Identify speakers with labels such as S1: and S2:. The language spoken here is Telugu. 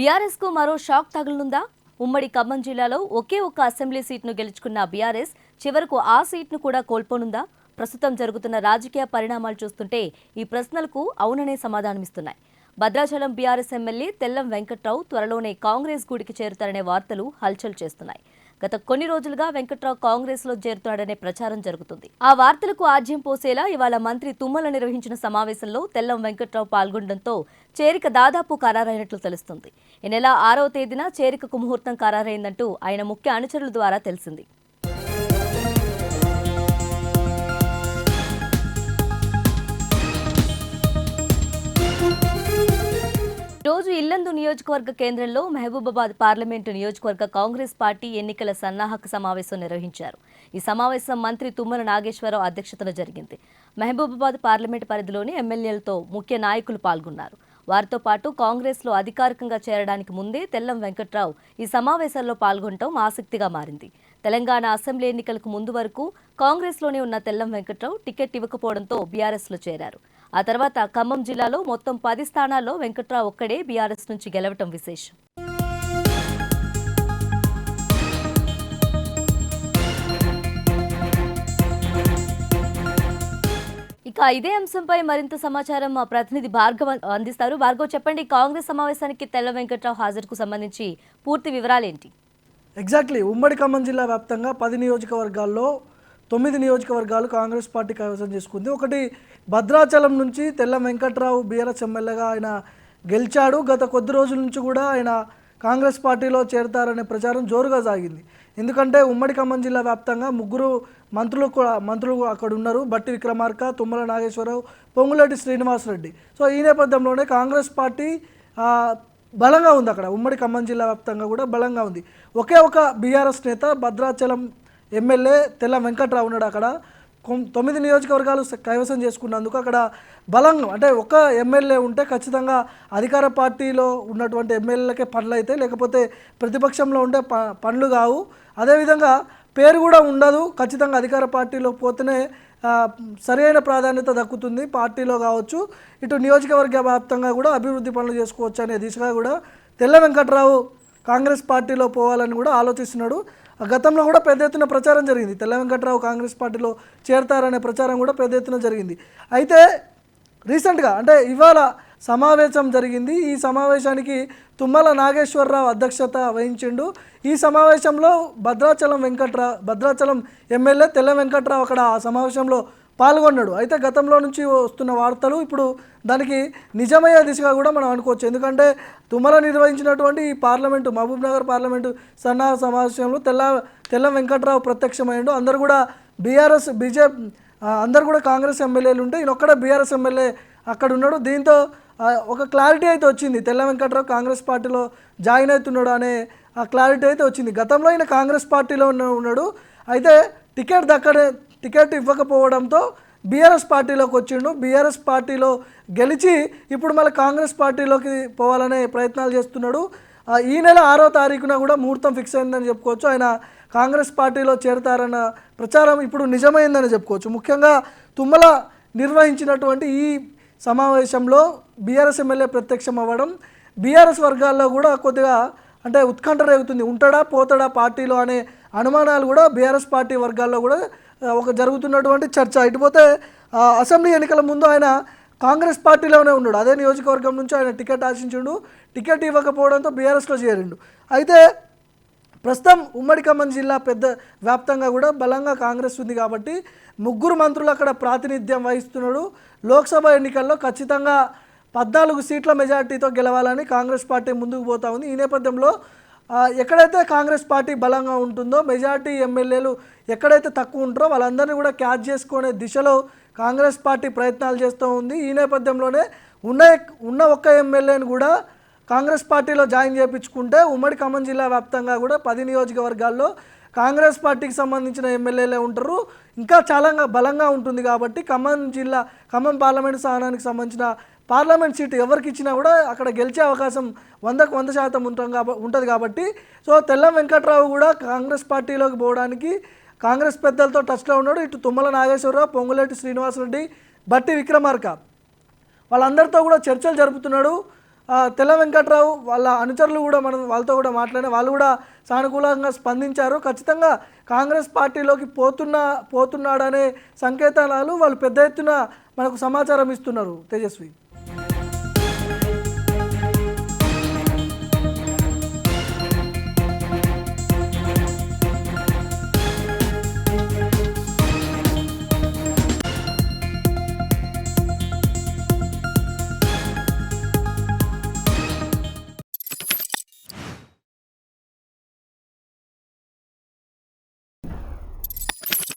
S1: బీఆర్ఎస్ కు మరో షాక్ తగలనుందా? ఉమ్మడి ఖమ్మం జిల్లాలో ఒకే ఒక్క అసెంబ్లీ సీట్ను గెలుచుకున్న బీఆర్ఎస్ చివరకు ఆ సీట్ను కూడా కోల్పోనుందా? ప్రస్తుతం జరుగుతున్న రాజకీయ పరిణామాలు చూస్తుంటే ఈ ప్రశ్నలకు అవుననే సమాధానమిస్తున్నాయి. భద్రాచలం బీఆర్ఎస్ ఎమ్మెల్యే తెల్లం వెంకట్రావు త్వరలోనే కాంగ్రెస్ గూడికి చేరుతారనే వార్తలు హల్చల్ చేస్తున్నాయి. గత కొన్ని రోజులుగా వెంకట్రావు కాంగ్రెస్ లో చేరుతున్నాడనే ప్రచారం జరుగుతుంది. ఆ వార్తలకు ఆజ్యం పోసేలా ఇవాళ మంత్రి తుమ్మల నిర్వహించిన సమావేశంలో తెల్లం వెంకట్రావు పాల్గొనడంతో చేరిక దాదాపు ఖరారైనట్లు తెలుస్తుంది. ఈ నెల 6వ తేదీన చేరికకు ముహూర్తం ఖరారైందంటూ ఆయన ముఖ్య అనుచరుల ద్వారా తెలిసింది. రోజు ఇల్లందు నియోజకవర్గ కేంద్రంలో మహబూబాబాద్ పార్లమెంటు నియోజకవర్గ కాంగ్రెస్ పార్టీ ఎన్నికల సన్నాహక సమావేశం నిర్వహించారు. ఈ సమావేశం మంత్రి తుమ్మల నాగేశ్వరరావు అధ్యక్షతన జరిగింది. మహబూబాబాద్ పార్లమెంటు పరిధిలోని ఎమ్మెల్యేలతో ముఖ్య నాయకులు పాల్గొన్నారు. వారితో పాటు కాంగ్రెస్లో అధికారికంగా చేరడానికి ముందే తెల్లం వెంకట్రావు ఈ సమావేశాల్లో పాల్గొనడం ఆసక్తిగా మారింది. తెలంగాణ అసెంబ్లీ ఎన్నికలకు ముందు వరకు కాంగ్రెస్లోనే ఉన్న తెల్లం వెంకట్రావు టికెట్ ఇవ్వకపోవడంతో బీఆర్ఎస్లో చేరారు. ఆ తర్వాత ఖమ్మం జిల్లాలో మొత్తం 10 స్థానాల్లో వెంకట్రావు ఒక్కడే బీఆర్ఎస్ నుంచి గెలవటం విశేషం. ఇక ఇదే అంశంపై మరింత సమాచారం మా ప్రతినిధి భార్గవ్ అందిస్తారు. భార్గవ్, చెప్పండి, కాంగ్రెస్ సమావేశానికి తెల్ల వెంకట్రావు హాజరుకు సంబంధించి పూర్తి వివరాలేంటి?
S2: ఎగ్జాక్ట్లీ ఉమ్మడి ఖమ్మం జిల్లా వ్యాప్తంగా 10 నియోజకవర్గాల్లో 9 నియోజకవర్గాలు కాంగ్రెస్ పార్టీ కైవసం చేసుకుంది. ఒకటి భద్రాచలం నుంచి తెల్లం వెంకట్రావు బీఆర్ఎస్ ఎమ్మెల్యేగా ఆయన గెలిచాడు. గత కొద్ది రోజుల నుంచి కూడా ఆయన కాంగ్రెస్ పార్టీలో చేరతారనే ప్రచారం జోరుగా సాగింది. ఎందుకంటే ఉమ్మడి ఖమ్మం జిల్లా వ్యాప్తంగా 3 మంత్రులు అక్కడ ఉన్నారు. బట్టి విక్రమార్క, తుమ్మల నాగేశ్వరరావు, పొంగులేటి శ్రీనివాసరెడ్డి. సో ఈ నేపథ్యంలోనే కాంగ్రెస్ పార్టీ బలంగా ఉంది. అక్కడ ఉమ్మడి ఖమ్మం జిల్లా వ్యాప్తంగా కూడా బలంగా ఉంది. ఒకే ఒక బీఆర్ఎస్ నేత భద్రాచలం ఎమ్మెల్యే తెల్లం వెంకట్రావు ఉన్నాడు. అక్కడ 9 నియోజకవర్గాలు కైవసం చేసుకున్నందుకు అక్కడ బలంగా, అంటే ఒక ఎమ్మెల్యే ఉంటే ఖచ్చితంగా అధికార పార్టీలో ఉన్నటువంటి ఎమ్మెల్యేలకే పనులు అయితే, లేకపోతే ప్రతిపక్షంలో ఉంటే పనులు కావు. అదేవిధంగా పేరు కూడా ఉండదు. ఖచ్చితంగా అధికార పార్టీలో పోతేనే సరైన ప్రాధాన్యత దక్కుతుంది. పార్టీలో కావచ్చు, ఇటు నియోజకవర్గ వ్యాప్తంగా కూడా అభివృద్ధి పనులు చేసుకోవచ్చు అనే దిశగా కూడా తెల్ల వెంకట్రావు కాంగ్రెస్ పార్టీలో పోవాలని కూడా ఆలోచిస్తున్నాడు. గతంలో కూడా పెద్ద ఎత్తున ప్రచారం జరిగింది. తెల్ల వెంకట్రావు కాంగ్రెస్ పార్టీలో చేరతారనే ప్రచారం కూడా పెద్ద ఎత్తున జరిగింది. అయితే రీసెంట్గా, అంటే ఇవాళ సమావేశం జరిగింది. ఈ సమావేశానికి తుమ్మల నాగేశ్వరరావు అధ్యక్షత వహించిండు. ఈ సమావేశంలో భద్రాచలం ఎమ్మెల్యే తెల్ల వెంకట్రావు అక్కడ ఆ సమావేశంలో పాల్గొన్నాడు. అయితే గతంలో నుంచి వస్తున్న వార్తలు ఇప్పుడు దానికి నిజమయ్యే దిశగా కూడా మనం అనుకోవచ్చు. ఎందుకంటే తుమ్మల నిర్వహించినటువంటి ఈ పార్లమెంటు, మహబూబ్నగర్ పార్లమెంటు సన్నాహ సమావేశంలో తెల్లం వెంకట్రావు ప్రత్యక్షమైండు. అందరూ కూడా బీఆర్ఎస్, బీజేపీ, అందరు కూడా కాంగ్రెస్ ఎమ్మెల్యేలు ఉంటే ఈయన ఒక్కడే బీఆర్ఎస్ ఎమ్మెల్యే అక్కడ ఉన్నాడు. దీంతో ఒక క్లారిటీ అయితే వచ్చింది. తెల్ల వెంకట్రావు కాంగ్రెస్ పార్టీలో జాయిన్ అవుతున్నాడు అనే ఆ క్లారిటీ అయితే వచ్చింది. గతంలో ఈయన కాంగ్రెస్ పార్టీలో ఉన్నాడు. అయితే టికెట్ ఇవ్వకపోవడంతో బీఆర్ఎస్ పార్టీలోకి వచ్చిండు. బీఆర్ఎస్ పార్టీలో గెలిచి ఇప్పుడు మళ్ళీ కాంగ్రెస్ పార్టీలోకి పోవాలనే ప్రయత్నాలు చేస్తున్నాడు. ఈ నెల 6వ తారీఖున కూడా ముహూర్తం ఫిక్స్ అయిందని చెప్పుకోవచ్చు. ఆయన కాంగ్రెస్ పార్టీలో చేరతారన్న ప్రచారం ఇప్పుడు నిజమైందని చెప్పుకోవచ్చు. ముఖ్యంగా తుమ్మల నిర్వహించినటువంటి ఈ సమావేశంలో బీఆర్ఎస్ ఎమ్మెల్యే ప్రత్యక్షం అవ్వడం బీఆర్ఎస్ వర్గాల్లో కూడా కొద్దిగా, అంటే ఉత్కంఠ రేగుతుంది. ఉంటాడా పోతాడా పార్టీలో అనే అనుమానాలు కూడా బీఆర్ఎస్ పార్టీ వర్గాల్లో కూడా ఒక జరుగుతున్నటువంటి చర్చ. ఇటుపోతే అసెంబ్లీ ఎన్నికల ముందు ఆయన కాంగ్రెస్ పార్టీలోనే ఉన్నాడు. అదే నియోజకవర్గం నుంచి ఆయన టికెట్ ఆశించిండు. టికెట్ ఇవ్వకపోవడంతో బీఆర్ఎస్లో చేరిండు. అయితే ప్రస్తుతం ఉమ్మడి ఖమ్మం జిల్లా పెద్ద వ్యాప్తంగా కూడా బలంగా కాంగ్రెస్ ఉంది కాబట్టి 3 మంత్రులు అక్కడ ప్రాతినిధ్యం వహిస్తున్నాడు. లోక్సభ ఎన్నికల్లో ఖచ్చితంగా 14 సీట్ల మెజార్టీతో గెలవాలని కాంగ్రెస్ పార్టీ ముందుకు పోతా ఉంది. ఈ నేపథ్యంలో ఎక్కడైతే కాంగ్రెస్ పార్టీ బలంగా ఉంటుందో, మెజార్టీ ఎమ్మెల్యేలు ఎక్కడైతే తక్కువ ఉంటారో వాళ్ళందరినీ కూడా క్యాచ్ చేసుకునే దిశలో కాంగ్రెస్ పార్టీ ప్రయత్నాలు చేస్తూ ఉంది. ఈ నేపథ్యంలోనే ఉన్న ఒక్క ఎమ్మెల్యేని కూడా కాంగ్రెస్ పార్టీలో జాయిన్ చేయించుకుంటే ఉమ్మడి ఖమ్మం జిల్లా వ్యాప్తంగా కూడా 10 నియోజకవర్గాల్లో కాంగ్రెస్ పార్టీకి సంబంధించిన ఎమ్మెల్యేలే ఉంటారు. ఇంకా చాలా బలంగా ఉంటుంది కాబట్టి ఖమ్మం పార్లమెంటు స్థానానికి సంబంధించిన పార్లమెంట్ సీటు ఎవరికి ఇచ్చినా కూడా అక్కడ గెలిచే అవకాశం 100కు 100% ఉంటుంది కాబట్టి సో తెల్లం వెంకట్రావు కూడా కాంగ్రెస్ పార్టీలోకి పోవడానికి కాంగ్రెస్ పెద్దలతో టచ్లో ఉన్నాడు. ఇటు తుమ్మల నాగేశ్వరరావు, పొంగులేటి శ్రీనివాసరెడ్డి, బట్టి విక్రమార్క వాళ్ళందరితో కూడా చర్చలు జరుపుతున్నాడు. తెల్ల వెంకట్రావు వాళ్ళ అనుచరులు కూడా మనం వాళ్ళతో కూడా మాట్లాడిన వాళ్ళు కూడా సానుకూలంగా స్పందించారు. ఖచ్చితంగా కాంగ్రెస్ పార్టీలోకి పోతున్నాడనే సంకేతాలు వాళ్ళు పెద్ద ఎత్తున మనకు సమాచారం ఇస్తున్నారు. తేజస్వి.